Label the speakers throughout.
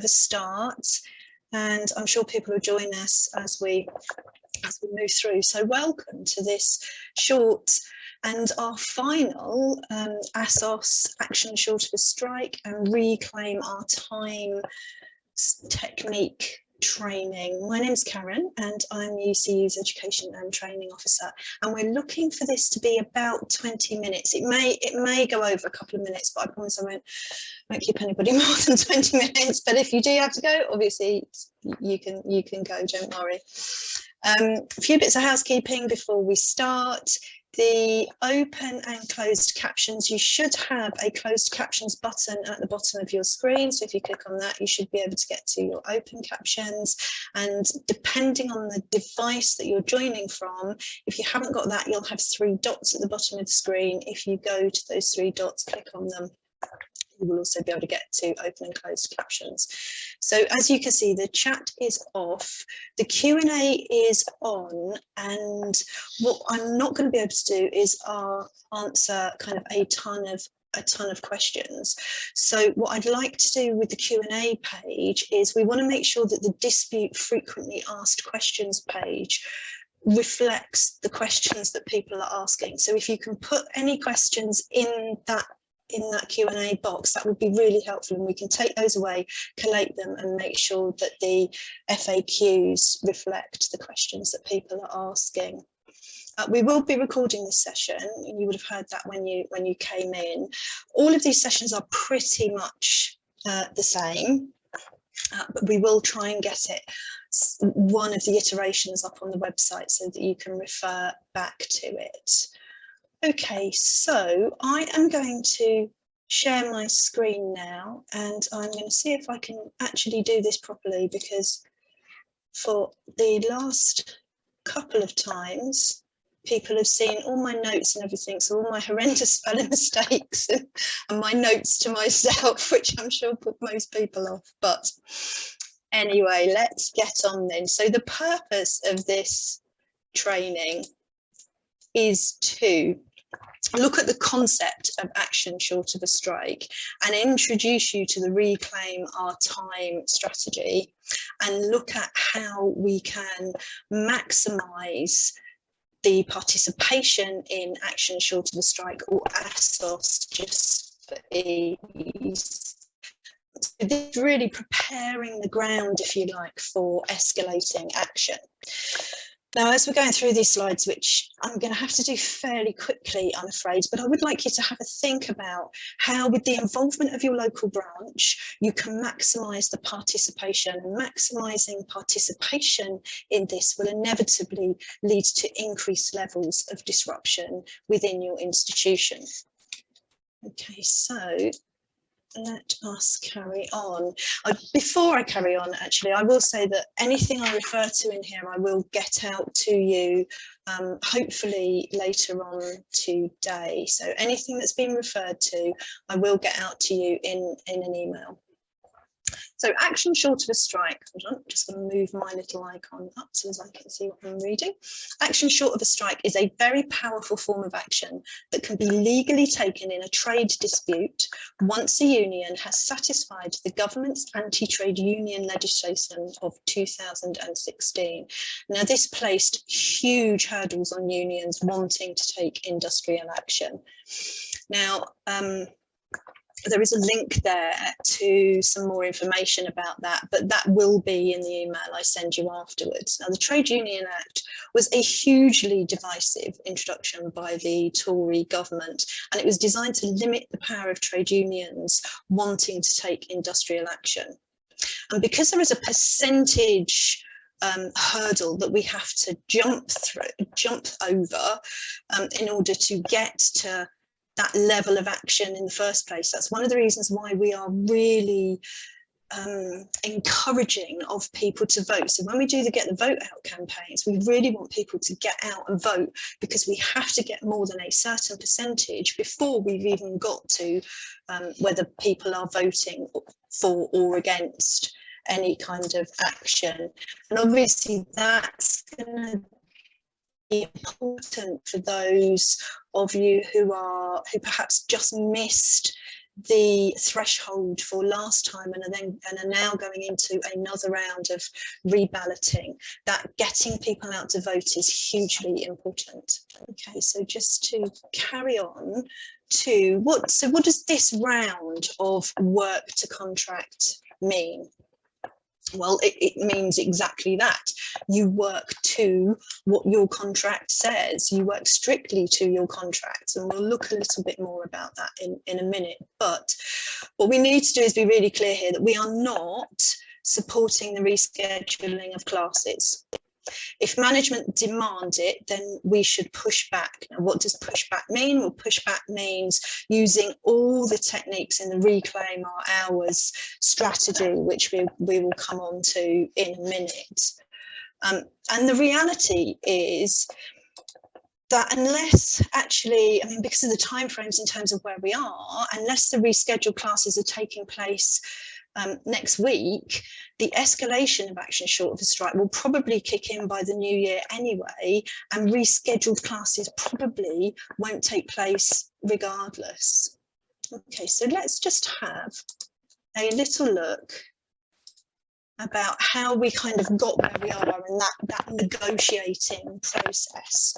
Speaker 1: of a start, and I'm sure people will join us as we move through. So welcome to this short and our final ASOS Action Short of a Strike and Reclaim Our Time technique training. My name is Karen and I'm UCU's Education and Training Officer, and we're looking for this to be about 20 minutes. It may go over a couple of minutes, but I promise I won't keep anybody more than 20 minutes. But if you do have to go, obviously you can go, don't worry. A few bits of housekeeping before we start. The open and closed captions, you should have a closed captions button at the bottom of your screen. So if you click on that, you should be able to get to your open captions. And depending on the device that you're joining from, if you haven't got that, you'll have 3 dots at the bottom of the screen. If you go to those 3 dots, click on them, you will also be able to get to open and closed captions. So as you can see, the chat is off, the Q&A is on, and what I'm not going to be able to do is answer kind of a ton of questions. So what I'd like to do with the Q&A page is we want to make sure that the dispute frequently asked questions page reflects the questions that people are asking. So if you can put any questions in that Q&A box, that would be really helpful, and we can take those away, collate them, and make sure that the FAQs reflect the questions that people are asking. We will be recording this session, and you would have heard that when you came in. All of these sessions are pretty much the same, but we will try and get it one of the iterations up on the website so that you can refer back to it. Okay, so I am going to share my screen now, and I'm going to see if I can actually do this properly, because for the last couple of times people have seen all my notes and everything, so all my horrendous spelling mistakes and my notes to myself, which I'm sure put most people off. But anyway, let's get on then. So the purpose of this training is to look at the concept of action short of a strike and introduce you to the Reclaim Our Time strategy, and look at how we can maximise the participation in action short of a strike, or ASOS, just for ease. So this is really preparing the ground, if you like, for escalating action. Now, as we're going through these slides, which I'm going to have to do fairly quickly, I'm afraid, but I would like you to have a think about how, with the involvement of your local branch, you can maximise the participation. And maximising participation in this will inevitably lead to increased levels of disruption within your institution. Okay, so let us carry on. Before I carry on, actually, I will say that anything I refer to in here, I will get out to you hopefully later on today. So anything that's been referred to, I will get out to you in an email. So action short of a strike, hold on, just going to move my little icon up so as I can see what I'm reading. Action short of a strike is a very powerful form of action that can be legally taken in a trade dispute once a union has satisfied the government's anti-trade union legislation of 2016. Now, this placed huge hurdles on unions wanting to take industrial action. Now, there is a link there to some more information about that, but that will be in the email I send you afterwards. Now, the Trade Union Act was a hugely divisive introduction by the Tory government, and it was designed to limit the power of trade unions wanting to take industrial action. And because there is a percentage hurdle that we have to jump over in order to get to that level of action in the first place. That's one of the reasons why we are really encouraging of people to vote. So when we do the Get the Vote Out campaigns, we really want people to get out and vote, because we have to get more than a certain percentage before we've even got to whether people are voting for or against any kind of action. And obviously that's going to be important for those of you who perhaps just missed the threshold for last time and are now going into another round of reballoting, that getting people out to vote is hugely important. Okay, so just to carry on to what does this round of work to contract mean? Well, it means exactly that. You work to what your contract says. You work strictly to your contract, and we'll look a little bit more about that in a minute. But what we need to do is be really clear here that we are not supporting the rescheduling of classes. If management demand it, then we should push back. Now, what does pushback mean? Well, pushback means using all the techniques in the Reclaim Our Hours strategy, which we will come on to in a minute. And the reality is that unless actually, I mean, because of the timeframes in terms of where we are, unless the rescheduled classes are taking place next week, the escalation of action short of a strike will probably kick in by the new year anyway, and rescheduled classes probably won't take place regardless. Okay, so let's just have a little look about how we kind of got where we are in that negotiating process.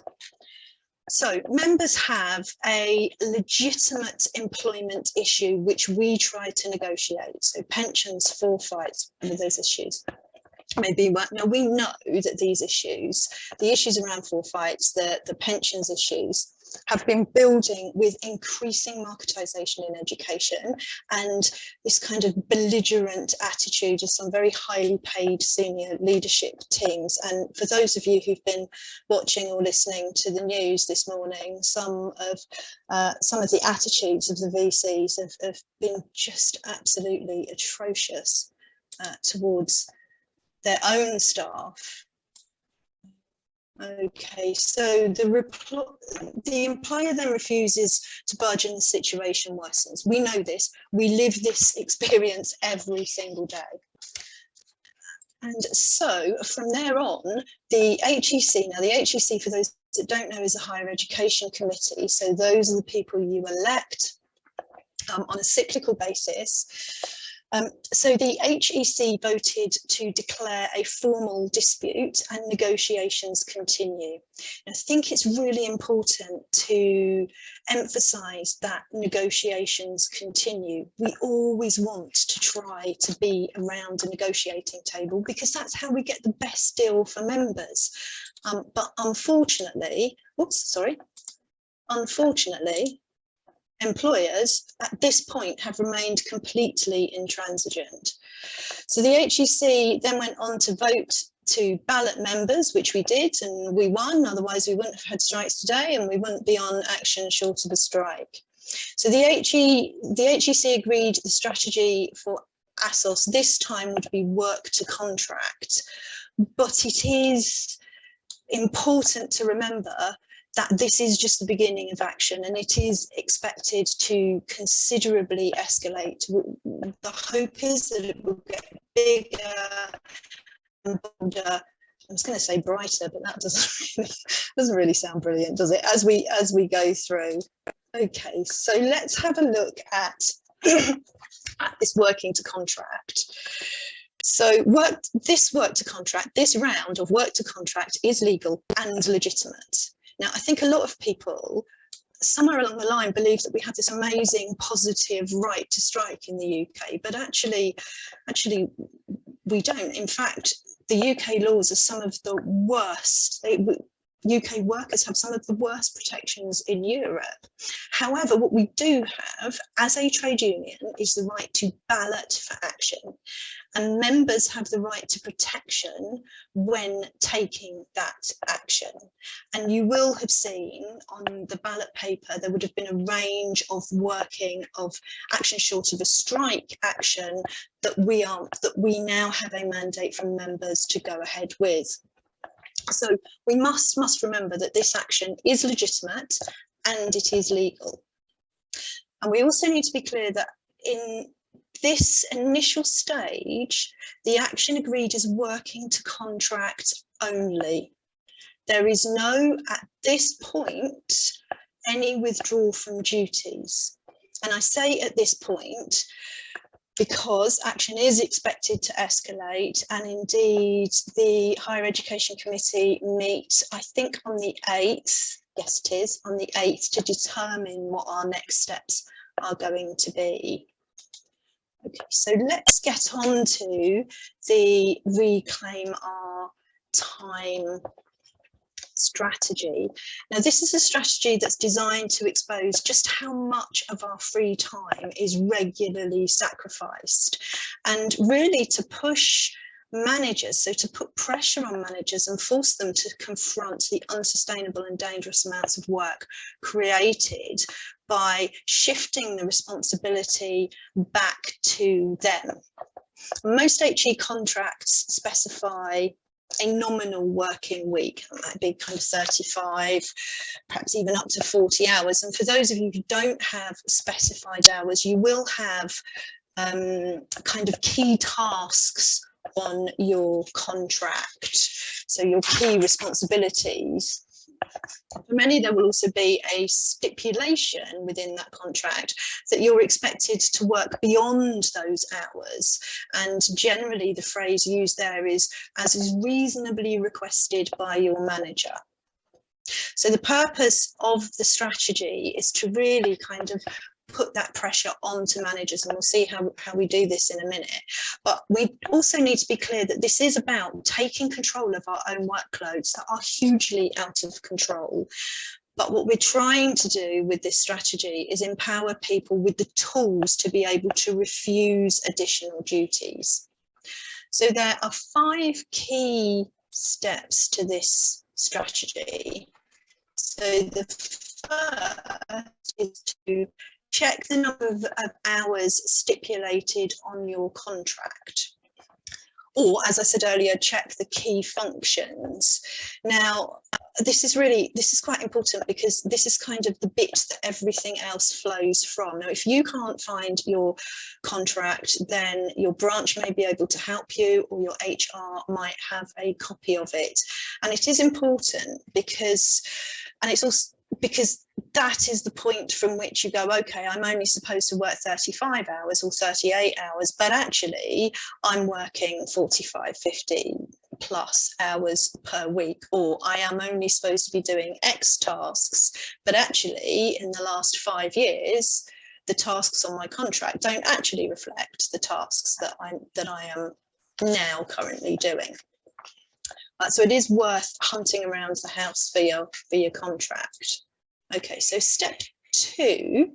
Speaker 1: So members have a legitimate employment issue which we try to negotiate. So pensions, forfeits, and those issues. Maybe now we know that these issues, the issues around forfeits, the pensions issues, have been building with increasing marketisation in education and this kind of belligerent attitude of some very highly paid senior leadership teams. And for those of you who've been watching or listening to the news this morning, some of the attitudes of the VCs have been just absolutely atrocious towards their own staff. Okay, so the employer then refuses to budge and the situation worsens. We know this, we live this experience every single day. And so from there on, the HEC, now the HEC, for those that don't know, is a higher education committee. So those are the people you elect on a cyclical basis. So the HEC voted to declare a formal dispute and negotiations continue. And I think it's really important to emphasise that negotiations continue. We always want to try to be around a negotiating table because that's how we get the best deal for members. But unfortunately, employers at this point have remained completely intransigent. So the HEC then went on to vote to ballot members, which we did, and we won. Otherwise, we wouldn't have had strikes today and we wouldn't be on action short of a strike. So the HEC agreed the strategy for ASOS this time would be work to contract, but it is important to remember that this is just the beginning of action and it is expected to considerably escalate. The hope is that it will get bigger and bolder. I was going to say brighter, but that doesn't really sound brilliant, does it? As we go through. Okay, so let's have a look at this working to contract. So this round of work to contract is legal and legitimate. Now, I think a lot of people, somewhere along the line, believe that we have this amazing, positive right to strike in the UK, but actually we don't. In fact, the UK laws are some of the worst. UK workers have some of the worst protections in Europe. However, what we do have as a trade union is the right to ballot for action, and members have the right to protection when taking that action. And you will have seen on the ballot paper, there would have been a range of action short of a strike action that we now have a mandate from members to go ahead with. So we must remember that this action is legitimate and it is legal. And we also need to be clear that in this initial stage, the action agreed is working to contract only. There is no, at this point, any withdrawal from duties. And I say at this point because action is expected to escalate, and indeed the Higher Education Committee meets, I think, on the 8th, yes it is, on the 8th, to determine what our next steps are going to be. Okay, so let's get on to the Reclaim Our Time strategy. Now, this is a strategy that's designed to expose just how much of our free time is regularly sacrificed, and really to push managers, so to put pressure on managers and force them to confront the unsustainable and dangerous amounts of work created by shifting the responsibility back to them. Most HE contracts specify a nominal working week. That might be kind of 35, perhaps even up to 40 hours. And for those of you who don't have specified hours, you will have kind of key tasks on your contract. So your key responsibilities. For many, there will also be a stipulation within that contract that you're expected to work beyond those hours. And generally the phrase used there is, as is reasonably requested by your manager. So the purpose of the strategy is to really kind of put that pressure onto managers, and we'll see how we do this in a minute. But we also need to be clear that this is about taking control of our own workloads that are hugely out of control. But what we're trying to do with this strategy is empower people with the tools to be able to refuse additional duties. So there are 5 key steps to this strategy. So the first is to check the number of hours stipulated on your contract. Or, as I said earlier, check the key functions. Now, this is quite important because this is kind of the bit that everything else flows from. Now, if you can't find your contract, then your branch may be able to help you, or your HR might have a copy of it. And it is important because, and it's also because that is the point from which you go, okay, I'm only supposed to work 35 hours or 38 hours, but actually I'm working 45, 50 plus hours per week, or I am only supposed to be doing X tasks, but actually in the last 5 years, the tasks on my contract don't actually reflect the tasks that I am now currently doing. So it is worth hunting around the house for your contract. Okay, so step 2,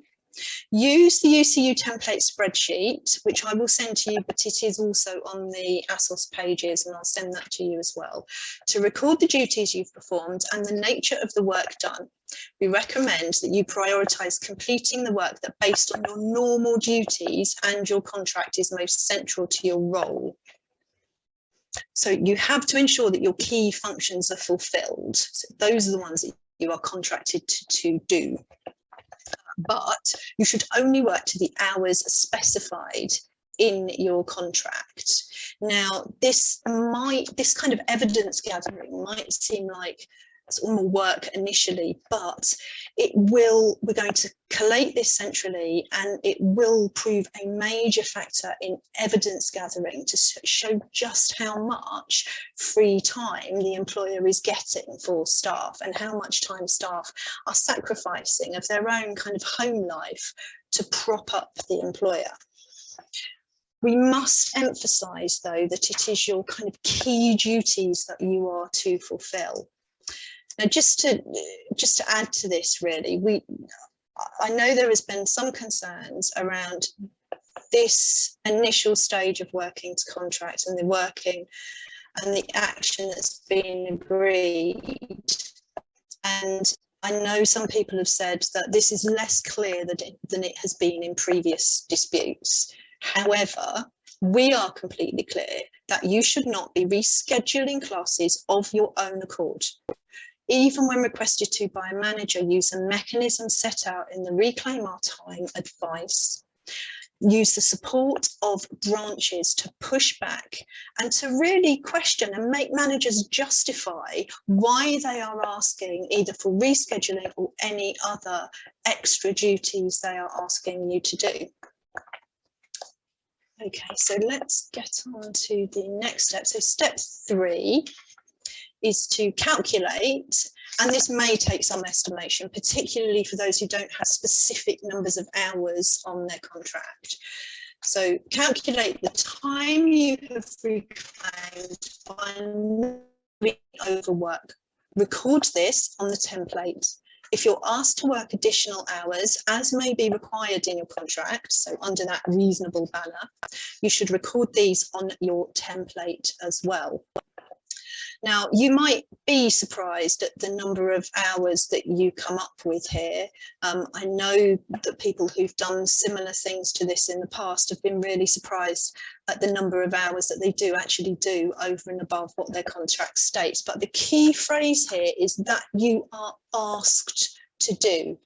Speaker 1: use the UCU template spreadsheet, which I will send to you, but it is also on the ASOS pages, and I'll send that to you as well, to record the duties you've performed and the nature of the work done. We recommend that you prioritise completing the work that, based on your normal duties and your contract, is most central to your role. So you have to ensure that your key functions are fulfilled. So those are the ones that you are contracted to do. But you should only work to the hours specified in your contract. Now, this kind of evidence gathering might seem like it's more work initially, but we're going to collate this centrally, and it will prove a major factor in evidence gathering to show just how much free time the employer is getting for staff, and how much time staff are sacrificing of their own kind of home life to prop up the employer. We must emphasise, though, that it is your kind of key duties that you are to fulfil. Now, just to add to this, really, I know there has been some concerns around this initial stage of working to contract and the working and the action that's been agreed. And I know some people have said that this is less clear than it has been in previous disputes. However, we are completely clear that you should not be rescheduling classes of your own accord. Even when requested to by a manager, use a mechanism set out in the Reclaim Our Time advice. use the support of branches to push back and to really question and make managers justify why they are asking either for rescheduling or any other extra duties they are asking you to do. Okay, so let's get on to the next step. So step 3 is to calculate, and this may take some estimation, particularly for those who don't have specific numbers of hours on their contract. So calculate the time you have reclaimed by overwork. Record this on the template. If you're asked to work additional hours, as may be required in your contract, so under that reasonable banner, you should record these on your template as well. Now, you might be surprised at the number of hours that you come up with here. I know that people who've done similar things to this in the past have been really surprised at the number of hours that they do actually do over and above what their contract states. But the key phrase here is that you are asked to do.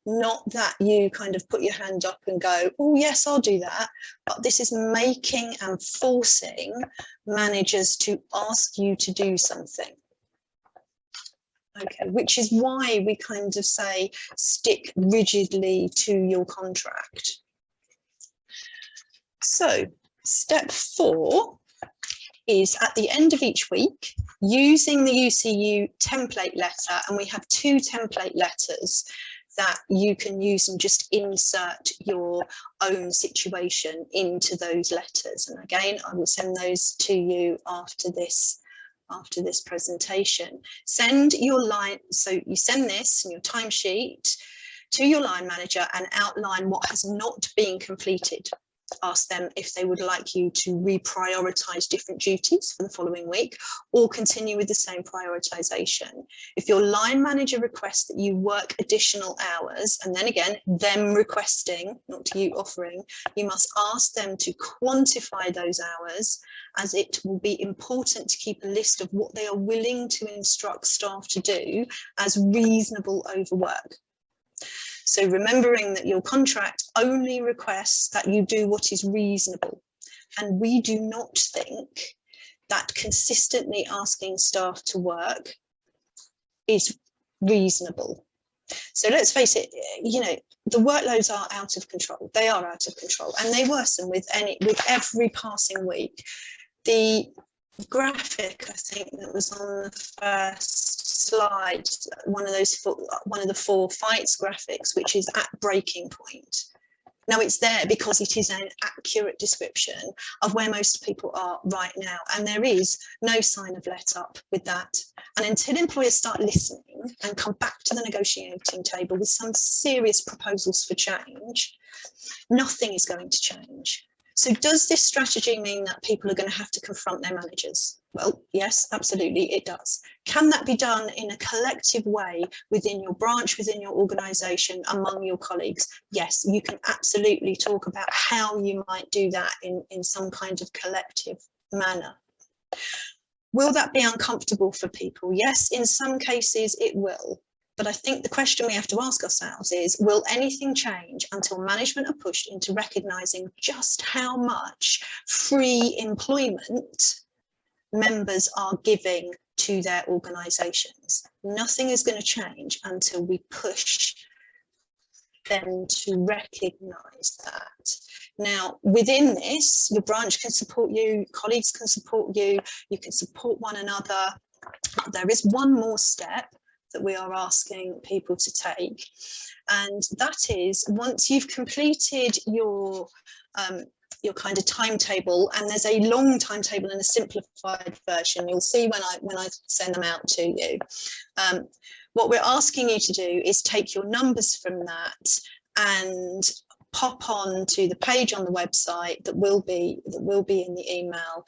Speaker 1: Not that you kind of put your hand up and go, oh yes, I'll do that. But this is making and forcing managers to ask you to do something. Okay, which is why we kind of say stick rigidly to your contract. So step 4 is at the end of each week, using the UCU template letter, and we have 2 template letters that you can use and just insert your own situation into those letters. And again, I will send those to you after this presentation. Send your line, so you send this and your timesheet to your line manager and outline what has not been completed. Ask them if they would like you to reprioritise different duties for the following week or continue with the same prioritisation. If your line manager requests that you work additional hours, and then again, them requesting, not you offering, you must ask them to quantify those hours, as it will be important to keep a list of what they are willing to instruct staff to do as reasonable overwork. So remembering that your contract only requests that you do what is reasonable. And we do not think that consistently asking staff to work is reasonable. So let's face it, you know, the workloads are out of control. They are out of control, and they worsen with every passing week. The graphic, I think, that was on the first slide, one of the 4 fights graphics, which is at breaking point. Now, it's there because it is an accurate description of where most people are right now, and there is no sign of let up with that. And until employers start listening and come back to the negotiating table with some serious proposals for change, nothing is going to change. So does this strategy mean that people are going to have to confront their managers? Well, yes, absolutely, it does. Can that be done in a collective way within your branch, within your organisation, among your colleagues? Yes, you can absolutely talk about how you might do that in some kind of collective manner. Will that be uncomfortable for people? Yes, in some cases it will. But I think the question we have to ask ourselves is, will anything change until management are pushed into recognising just how much free employment members are giving to their organisations? Nothing is going to change until we push them to recognise that. Now, within this, your branch can support you, colleagues can support you, you can support one another. There is one more step that we are asking people to take, and that is, once you've completed your kind of timetable, and there's a long timetable and a simplified version, you'll see when I send them out to you. What we're asking you to do is take your numbers from that and pop on to the page on the website that will be in the email,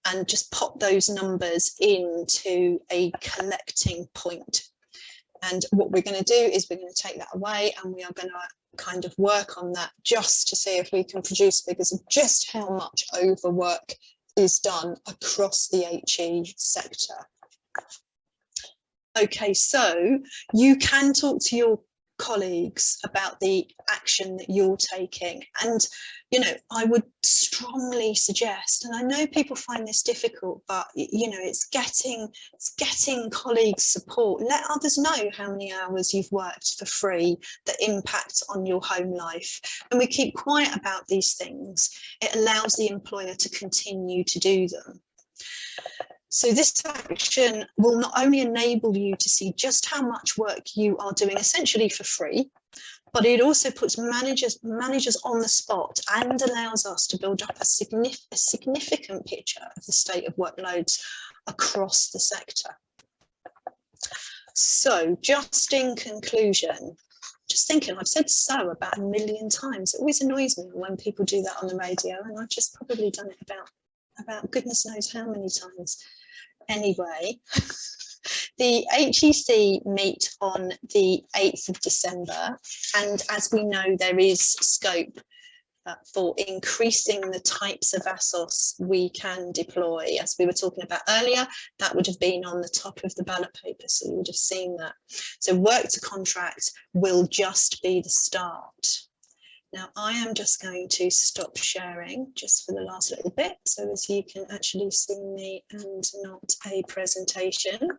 Speaker 1: and just pop those numbers into a collecting point. And what we're going to do is we're going to take that away, and we are going to kind of work on that just to see if we can produce figures of just how much overwork is done across the HE sector. Okay, so you can talk to your colleagues about the action that you're taking. And, you know, I would strongly suggest, and I know people find this difficult, but, you know, it's getting colleagues support. Let others know how many hours you've worked for free that impact on your home life. And we keep quiet about these things, it allows the employer to continue to do them. So this action will not only enable you to see just how much work you are doing essentially for free, but it also puts managers on the spot and allows us to build up a significant picture of the state of workloads across the sector. So just in conclusion, just thinking, I've said so about 1 million times. It always annoys me when people do that on the radio, and I've just probably done it about goodness knows how many times. Anyway, the HEC meet on the 8th of December, and as we know, there is scope for increasing the types of ASOS we can deploy. As we were talking about earlier, that would have been on the top of the ballot paper, so you would have seen that. So work to contract will just be the start. Now I am just going to stop sharing just for the last little bit, so as you can actually see me and not a presentation.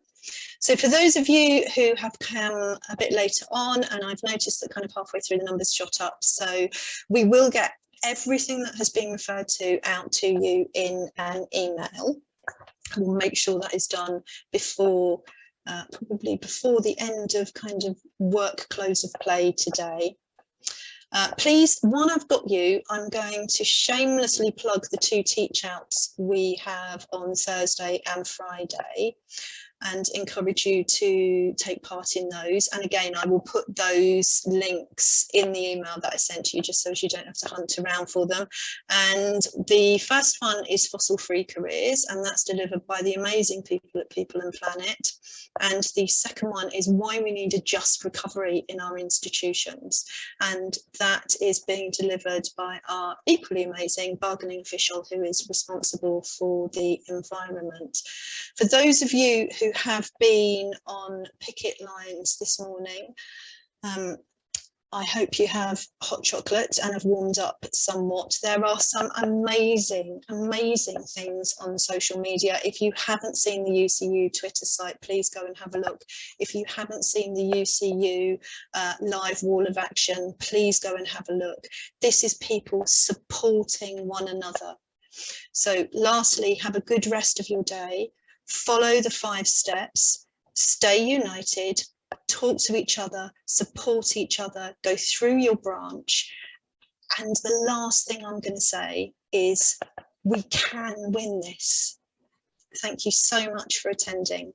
Speaker 1: So for those of you who have come a bit later on, and I've noticed that kind of halfway through the numbers shot up, so we will get everything that has been referred to out to you in an email. We'll make sure that is done before, probably before the end of kind of work close of play today. Please, while I've got you, I'm going to shamelessly plug the 2 teach outs we have on Thursday and Friday, and encourage you to take part in those. And again, I will put those links in the email that I sent to you, just so you don't have to hunt around for them. And the first one is Fossil Free Careers, and that's delivered by the amazing people at People and Planet. And the second one is Why We Need a Just Recovery in Our Institutions, and that is being delivered by our equally amazing bargaining official who is responsible for the environment. For those of you who have been on picket lines this morning, I hope you have hot chocolate and have warmed up somewhat. There are some amazing things on social media. If you haven't seen the UCU Twitter site, please go and have a look. If you haven't seen the UCU live wall of action, please go and have a look. This is people supporting one another. So lastly, have a good rest of your day. Follow the 5 steps, stay united, talk to each other, support each other, go through your branch. And the last thing I'm going to say is we can win this. Thank you so much for attending.